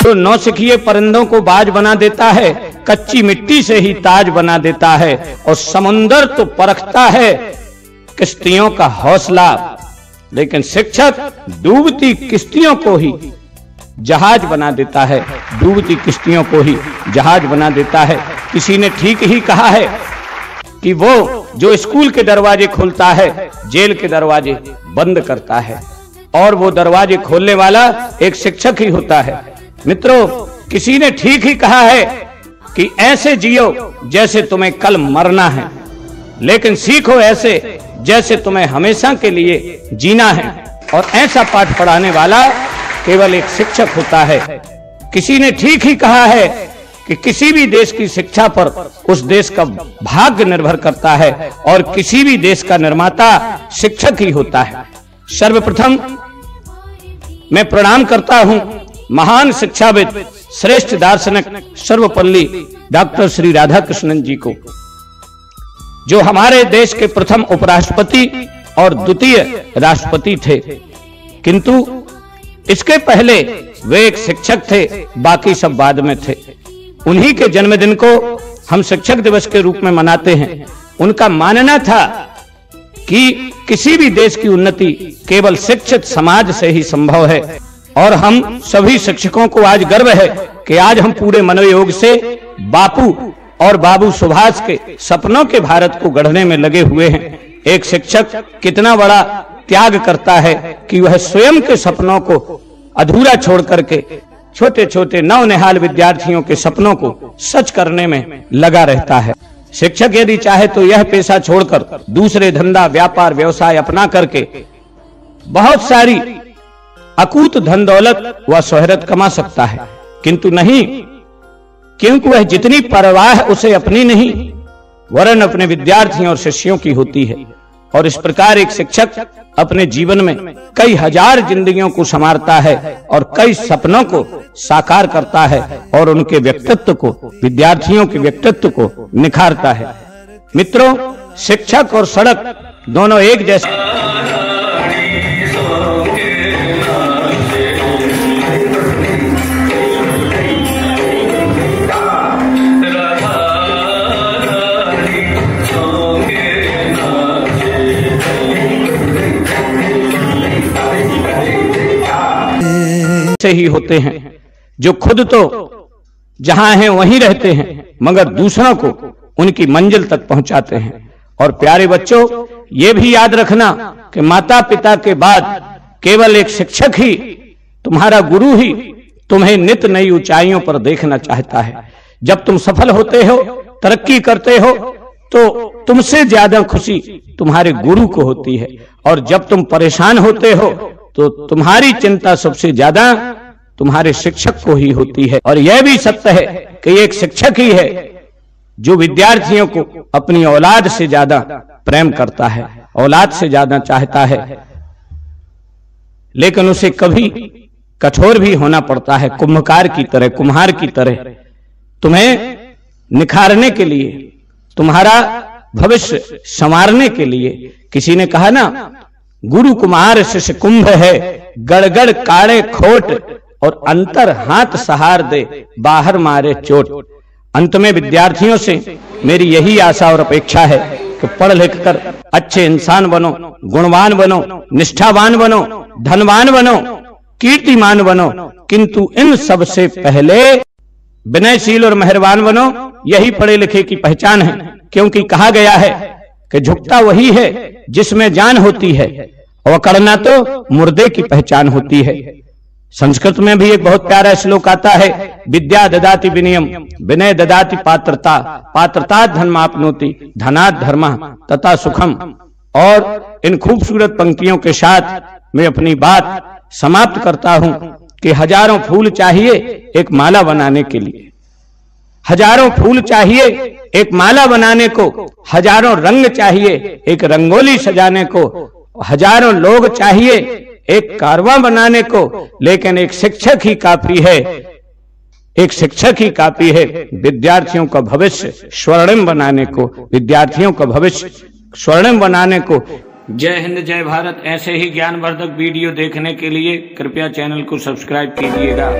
जो नौसिखिए परिंदों को बाज बना देता है, कच्ची मिट्टी से ही ताज बना देता है। और समुंदर तो परखता है किश्तियों का हौसला, लेकिन शिक्षक डूबती किश्तियों को ही जहाज बना देता है, डूबती किश्तियों को ही जहाज बना देता है। किसी ने ठीक ही कहा है कि वो जो स्कूल के दरवाजे खोलता है, जेल के दरवाजे बंद करता है, और वो दरवाजे खोलने वाला एक शिक्षक ही होता है। मित्रों, किसी ने ठीक ही कहा है कि ऐसे जियो जैसे तुम्हें कल मरना है, लेकिन सीखो ऐसे जैसे तुम्हें हमेशा के लिए जीना है। और ऐसा पाठ पढ़ाने वाला केवल एक शिक्षक होता है। किसी ने ठीक ही कहा है कि किसी भी देश की शिक्षा पर उस देश का भाग्य निर्भर करता है, और किसी भी देश का निर्माता शिक्षक ही होता है। सर्वप्रथम मैं प्रणाम करता हूं महान शिक्षाविद, श्रेष्ठ दार्शनिक सर्वपल्ली डॉक्टर श्री राधाकृष्णन जी को, जो हमारे देश के प्रथम उपराष्ट्रपति और द्वितीय राष्ट्रपति थे। किंतु इसके पहले वे एक शिक्षक थे, बाकी सब बाद में थे। उन्हीं के जन्मदिन को हम शिक्षक दिवस के रूप में मनाते हैं। उनका मानना था कि किसी भी देश की उन्नति केवल शिक्षित समाज से ही संभव है, और हम सभी शिक्षकों को आज गर्व है कि आज हम पूरे मनोयोग से बापू और बाबू सुभाष के सपनों के भारत को गढ़ने में लगे हुए हैं। एक शिक्षक कितना बड़ा त्याग करता है कि वह स्वयं के सपनों को अधूरा छोड़ करके छोटे छोटे नवनिहाल विद्यार्थियों के सपनों को सच करने में लगा रहता है। शिक्षक यदि चाहे तो यह पेशा छोड़कर दूसरे धंधा, व्यापार, व्यवसाय अपना करके बहुत सारी अकूत धन दौलत व शोहरत कमा सकता है, किंतु नहीं, क्योंकि वह जितनी परवाह उसे अपनी नहीं वरन अपने विद्यार्थियों और शिष्यों की होती है। और इस प्रकार एक शिक्षक अपने जीवन में कई हजार जिंदगियों को संवारता है और कई सपनों को साकार करता है, और उनके व्यक्तित्व को, विद्यार्थियों के व्यक्तित्व को निखारता है। मित्रों, शिक्षक और सड़क दोनों एक जैसे ही होते हैं, जो खुद तो जहां हैं वहीं रहते हैं, मगर दूसरों को उनकी मंजिल तक पहुंचाते हैं। और प्यारे बच्चों, ये भी याद रखना कि माता पिता के बाद केवल एक शिक्षक ही, तुम्हारा गुरु ही तुम्हें नित नई ऊंचाइयों पर देखना चाहता है। जब तुम सफल होते हो, तरक्की करते हो, तो तुमसे ज्यादा खुशी तुम्हारे गुरु को होती है, और जब तुम परेशान होते हो तो तुम्हारी चिंता सबसे ज्यादा तुम्हारे शिक्षक को ही होती है। और यह भी सत्य है कि एक शिक्षक ही है जो विद्यार्थियों को अपनी औलाद से ज्यादा प्रेम करता है, औलाद से ज्यादा चाहता है, लेकिन उसे कभी कठोर भी होना पड़ता है, कुम्हार की तरह, कुम्हार की तरह, तुम्हें निखारने के लिए, तुम्हारा भविष्य संवारने के लिए। किसी ने कहा ना, गुरु कुम्हार शिष्य कुंभ है, गड़गड़ काड़े खोट, और अंतर हाथ सहार दे, बाहर मारे चोट। अंत में विद्यार्थियों से मेरी यही आशा और अपेक्षा है कि पढ़ लिख कर अच्छे इंसान बनो, गुणवान बनो, निष्ठावान बनो, धनवान बनो, कीर्तिमान बनो, किंतु इन सब से पहले विनयशील और मेहरबान बनो। यही पढ़े लिखे की पहचान है, क्योंकि कहा गया है कि झुकता वही है जिसमें जान होती है, और करना तो मुर्दे की पहचान होती है। संस्कृत में भी एक बहुत प्यारा श्लोक आता है, विद्या ददाति विनयम, विनय ददाति पात्रता, पात्रता धर्माप्नोति, धनात् धर्मः तथा सुखम। और इन खूबसूरत पंक्तियों के साथ मैं अपनी बात समाप्त करता हूं कि हजारों फूल चाहिए एक माला बनाने के लिए, हजारों फूल चाहिए एक माला बनाने को, हजारों रंग चाहिए एक रंगोली सजाने को, हजारों लोग चाहिए एक कारवां बनाने को, लेकिन एक शिक्षक ही काफी है, एक शिक्षक ही काफी है विद्यार्थियों का भविष्य स्वर्णिम बनाने को, विद्यार्थियों का भविष्य स्वर्णिम बनाने को। जय हिंद, जय भारत। ऐसे ही ज्ञानवर्धक वीडियो देखने के लिए कृपया चैनल को सब्सक्राइब कीजिएगा।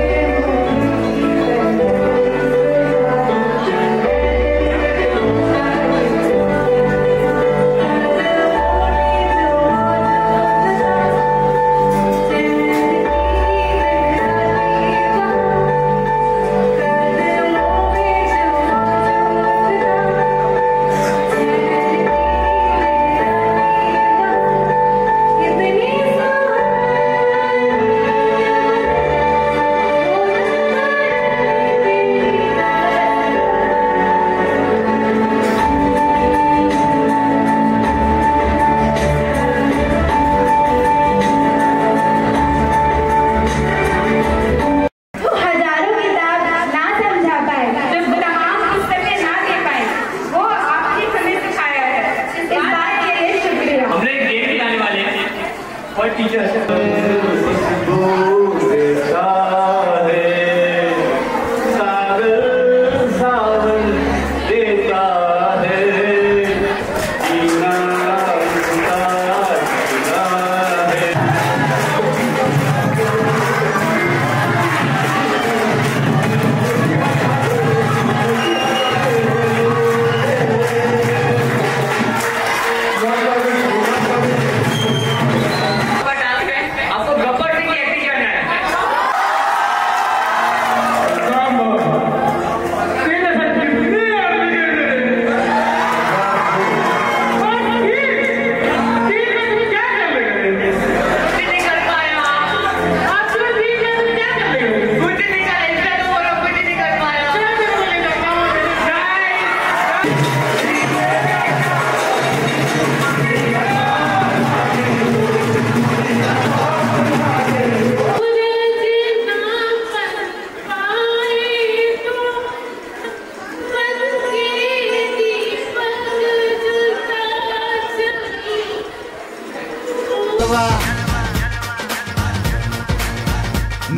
और टीचर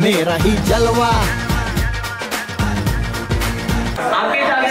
मेरा ही जलवा आपके साथ